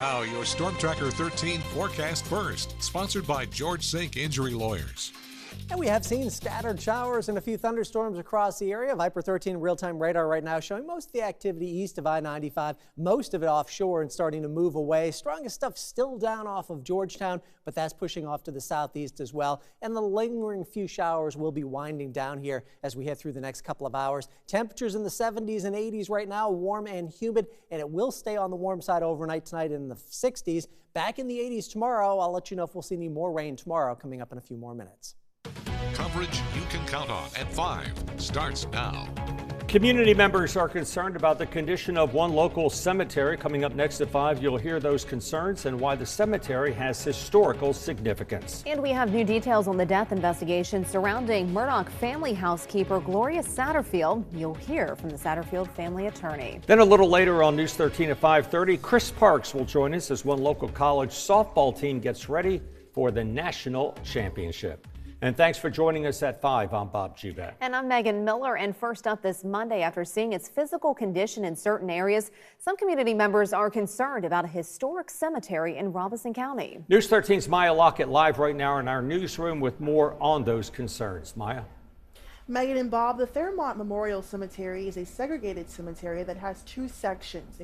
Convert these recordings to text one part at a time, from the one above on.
Now, your Storm Tracker 13 forecast first, sponsored by George Sink Injury Lawyers. And we have seen scattered showers and a few thunderstorms across the area. Viper 13 real-time radar right now showing most of the activity east of I-95, most of it offshore and starting to move away. Strongest stuff still down off of Georgetown, but that's pushing off to the southeast as well. And the lingering few showers will be winding down here as we head through the next couple of hours. Temperatures in the 70s and 80s right now, warm and humid, and it will stay on the warm side overnight tonight in the 60s. Back in the 80s tomorrow. I'll let you know if we'll see any more rain tomorrow coming up in a few more minutes. Coverage you can count on at 5 starts now. Community members are concerned about the condition of one local cemetery. Coming up next at 5, you'll hear those concerns and why the cemetery has historical significance. And we have new details on the death investigation surrounding Murdaugh family housekeeper Gloria Satterfield. You'll hear from the Satterfield family attorney. Then a little later on News 13 at 5:30, Chris Parks will join us as one local college softball team gets ready for the national championship. And thanks for joining us at 5. I'm Bob Gibet. And I'm Megan Miller. And first up this Monday, after seeing its physical condition in certain areas, some community members are concerned about a historic cemetery in Robeson County. News 13's Maya Lockett live right now in our newsroom with more on those concerns. Maya. Megan and Bob, the Fairmont Memorial Cemetery is a segregated cemetery that has two sections,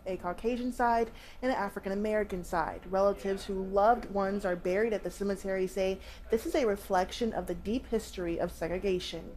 a Caucasian side and an African American side. Relatives who loved ones are buried at the cemetery say this is a reflection of the deep history of segregation.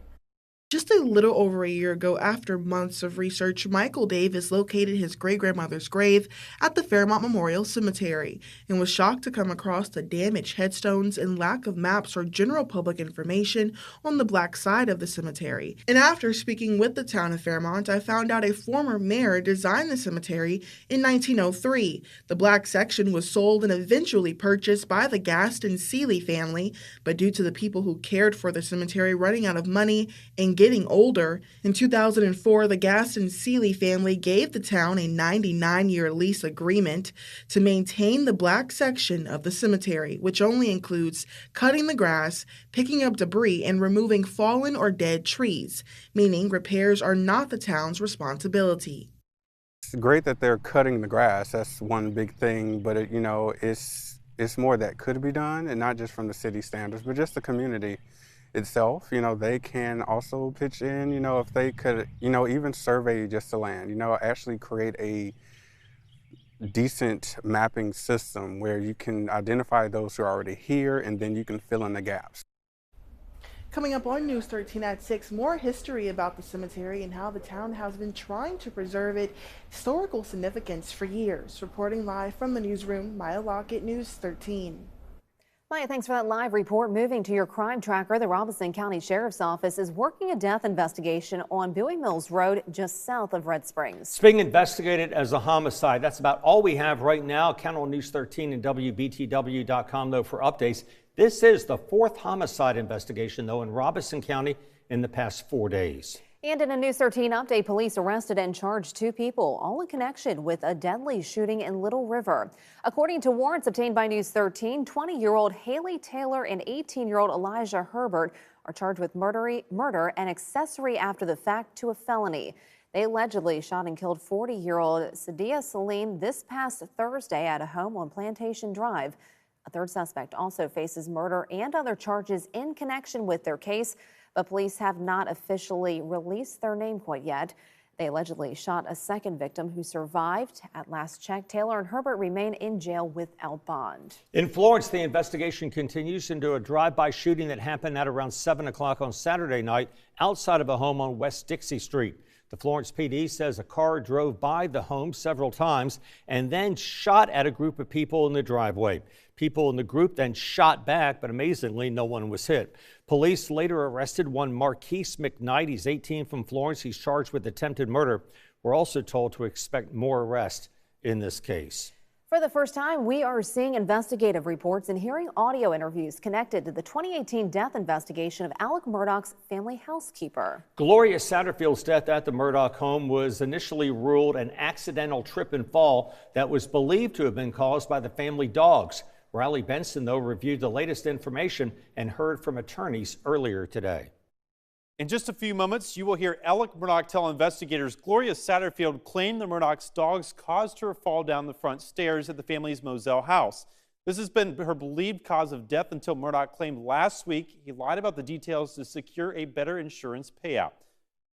Just a little over a year ago, after months of research, Michael Davis located his great-grandmother's grave at the Fairmont Memorial Cemetery and was shocked to come across the damaged headstones and lack of maps or general public information on the black side of the cemetery. And after speaking with the town of Fairmont, I found out a former mayor designed the cemetery in 1903. The black section was sold and eventually purchased by the Gaston Seeley family, but due to the people who cared for the cemetery running out of money and getting older, in 2004, the Gaston Seeley family gave the town a 99-year lease agreement to maintain the black section of the cemetery, which only includes cutting the grass, picking up debris, and removing fallen or dead trees, meaning repairs are not the town's responsibility. It's great that they're cutting the grass. That's one big thing, but it's more that could be done, and not just from the city standards, but just the community itself. They can also pitch in, if they could, even survey just the land, actually create a decent mapping system where you can identify those who are already here and then you can fill in the gaps. Coming up on News 13 at 6, more history about the cemetery and how the town has been trying to preserve its historical significance for years. Reporting live from the newsroom, Maya Lockett, News 13. Maya, thanks for that live report. Moving to your crime tracker, the Robeson County Sheriff's Office is working a death investigation on Bowie Mills Road just south of Red Springs. It's being investigated as a homicide. That's about all we have right now. Count on News 13 and WBTW.com, though, for updates. This is the 4th homicide investigation, though, in Robeson County in the past 4 days. And in a News 13 update, police arrested and charged 2 people, all in connection with a deadly shooting in Little River. According to warrants obtained by News 13, 20-year-old Haley Taylor and 18-year-old Elijah Herbert are charged with murder and accessory after the fact to a felony. They allegedly shot and killed 40-year-old Sadia Saline this past Thursday at a home on Plantation Drive. A third suspect also faces murder and other charges in connection with their case, but police have not officially released their name quite yet. They allegedly shot a second victim who survived. At last check, Taylor and Herbert remain in jail without bond. In Florence, the investigation continues into a drive-by shooting that happened at around 7 o'clock on Saturday night outside of a home on West Dixie Street. The Florence PD says a car drove by the home several times and then shot at a group of people in the driveway. People in the group then shot back, but amazingly, no one was hit. Police later arrested one Marquise McKnight. He's 18 from Florence. He's charged with attempted murder. We're also told to expect more arrests in this case. For the first time, we are seeing investigative reports and hearing audio interviews connected to the 2018 death investigation of Alec Murdaugh's family housekeeper. Gloria Satterfield's death at the Murdaugh home was initially ruled an accidental trip and fall that was believed to have been caused by the family dogs. Riley Benson, though, reviewed the latest information and heard from attorneys earlier today. In just a few moments, you will hear Alec Murdaugh tell investigators Gloria Satterfield claimed the Murdaugh's dogs caused her to fall down the front stairs at the family's Moselle house. This has been her believed cause of death until Murdaugh claimed last week he lied about the details to secure a better insurance payout.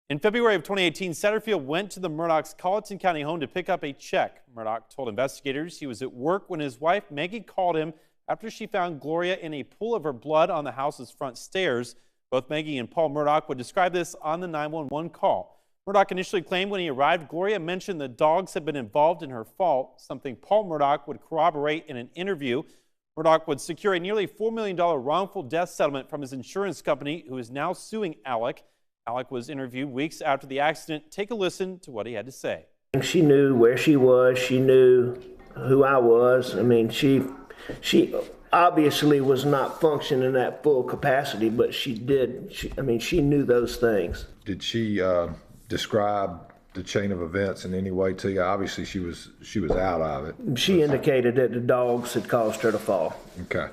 In February of 2018, Satterfield went to the Murdaugh's Colleton County home to pick up a check. Murdaugh told investigators he was at work when his wife Maggie called him after she found Gloria in a pool of her blood on the house's front stairs. Both Maggie and Paul Murdaugh would describe this on the 911 call. Murdaugh initially claimed when he arrived, Gloria mentioned the dogs had been involved in her fall, something Paul Murdaugh would corroborate in an interview. Murdaugh would secure a nearly $4 million wrongful death settlement from his insurance company, who is now suing Alec. Alec was interviewed weeks after the accident. Take a listen to what he had to say. She knew where she was. She knew who I was. I mean, she obviously was not functioning at full capacity, but she did. She knew those things. Did she describe the chain of events in any way to you? Obviously, she was out of it. She indicated that the dogs had caused her to fall. Okay.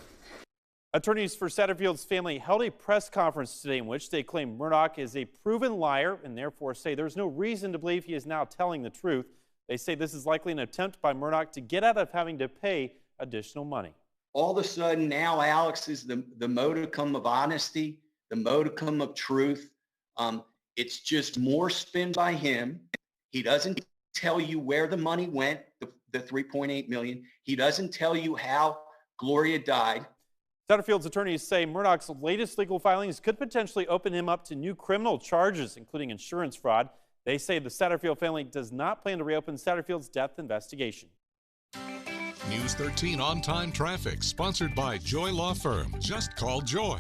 Attorneys for Satterfield's family held a press conference today in which they claim Murdaugh is a proven liar and therefore say there's no reason to believe he is now telling the truth. They say this is likely an attempt by Murdaugh to get out of having to pay additional money. All of a sudden now Alex is the modicum of honesty, the modicum of truth. It's just more spin by him. He doesn't tell you where the money went, the $3.8 million. He doesn't tell you how Gloria died. Satterfield's attorneys say Murdaugh's latest legal filings could potentially open him up to new criminal charges, including insurance fraud. They say the Satterfield family does not plan to reopen Satterfield's death investigation. News 13 on-time traffic, sponsored by Joy Law Firm. Just call Joy.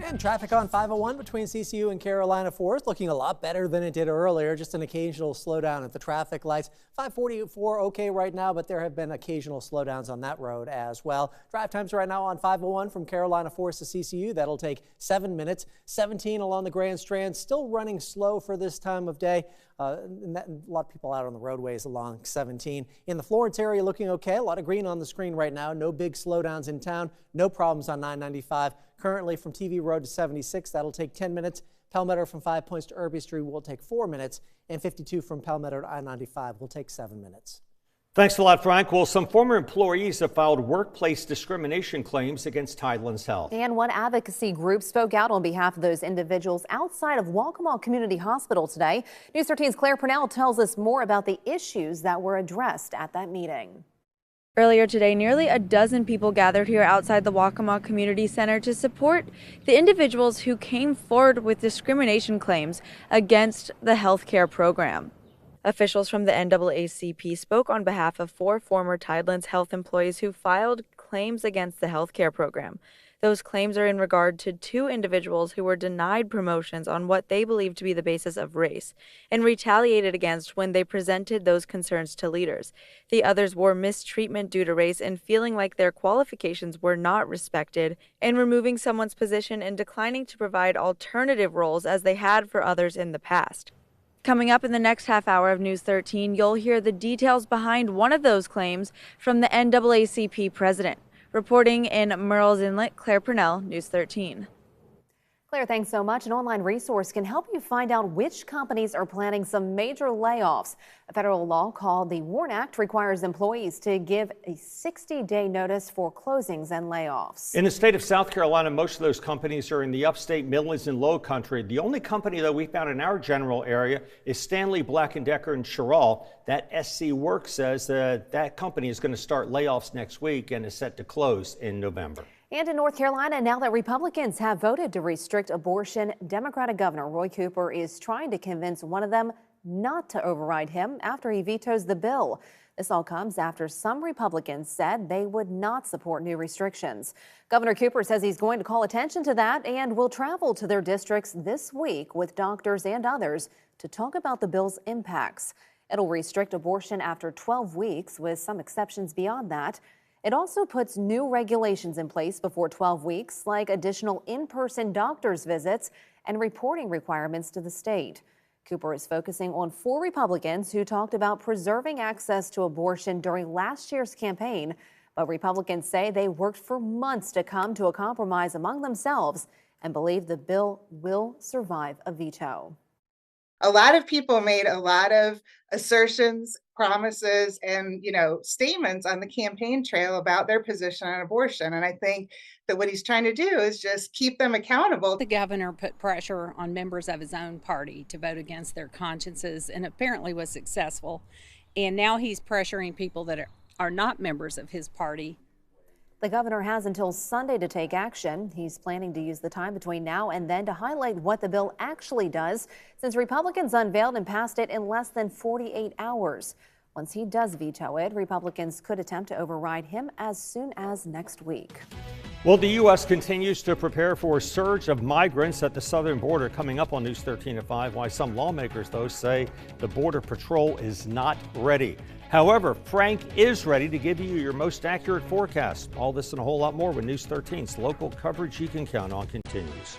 And traffic on 501 between CCU and Carolina Forest looking a lot better than it did earlier. Just an occasional slowdown at the traffic lights. 544 okay right now, but there have been occasional slowdowns on that road as well. Drive times right now on 501 from Carolina Forest to CCU. That'll take 7 minutes. 17 along the Grand Strand, still running slow for this time of day. A lot of people out on the roadways along 17. In the Florence area looking okay. A lot of green on the screen right now. No big slowdowns in town. No problems on 995. Currently from TV Road to 76, that'll take 10 minutes. Palmetto from 5 Points to Irby Street will take 4 minutes. And 52 from Palmetto to I-95 will take 7 minutes. Thanks a lot, Frank. Well, some former employees have filed workplace discrimination claims against Tidelands Health. And one advocacy group spoke out on behalf of those individuals outside of Waccamaw Community Hospital today. News 13's Claire Purnell tells us more about the issues that were addressed at that meeting. Earlier today, nearly a dozen people gathered here outside the Waccamaw Community Center to support the individuals who came forward with discrimination claims against the health care program. Officials from the NAACP spoke on behalf of 4 former Tidelands Health employees who filed claims against the health care program. Those claims are in regard to 2 individuals who were denied promotions on what they believe to be the basis of race and retaliated against when they presented those concerns to leaders. The others were mistreatment due to race and feeling like their qualifications were not respected, and removing someone's position and declining to provide alternative roles as they had for others in the past. Coming up in the next half hour of News 13, you'll hear the details behind one of those claims from the NAACP president. Reporting in Murrells Inlet, Claire Purnell, News 13. Claire, thanks so much. An online resource can help you find out which companies are planning some major layoffs. A federal law called the WARN Act requires employees to give a 60-day notice for closings and layoffs. In the state of South Carolina, most of those companies are in the upstate Midlands and Low Country. The only company that we found in our general area is Stanley Black & Decker in Sherrall. That SC Work says that company is going to start layoffs next week and is set to close in November. And in North Carolina, now that Republicans have voted to restrict abortion, Democratic Governor Roy Cooper is trying to convince one of them not to override him after he vetoes the bill. This all comes after some Republicans said they would not support new restrictions. Governor Cooper says he's going to call attention to that and will travel to their districts this week with doctors and others to talk about the bill's impacts. It'll restrict abortion after 12 weeks, with some exceptions beyond that. It also puts new regulations in place before 12 weeks, like additional in-person doctor's visits and reporting requirements to the state. Cooper is focusing on 4 Republicans who talked about preserving access to abortion during last year's campaign, but Republicans say they worked for months to come to a compromise among themselves and believe the bill will survive a veto. A lot of people made a lot of assertions, promises, and statements on the campaign trail about their position on abortion. And I think that what he's trying to do is just keep them accountable. The governor put pressure on members of his own party to vote against their consciences and apparently was successful. And now he's pressuring people that are not members of his party. The governor has until Sunday to take action. He's planning to use the time between now and then to highlight what the bill actually does, since Republicans unveiled and passed it in less than 48 hours. Once he does veto it, Republicans could attempt to override him as soon as next week. Well, the U.S. continues to prepare for a surge of migrants at the southern border. Coming up on News 13 at 5, why some lawmakers, though, say the Border Patrol is not ready. However, Frank is ready to give you your most accurate forecast. All this and a whole lot more when News 13's local coverage you can count on continues.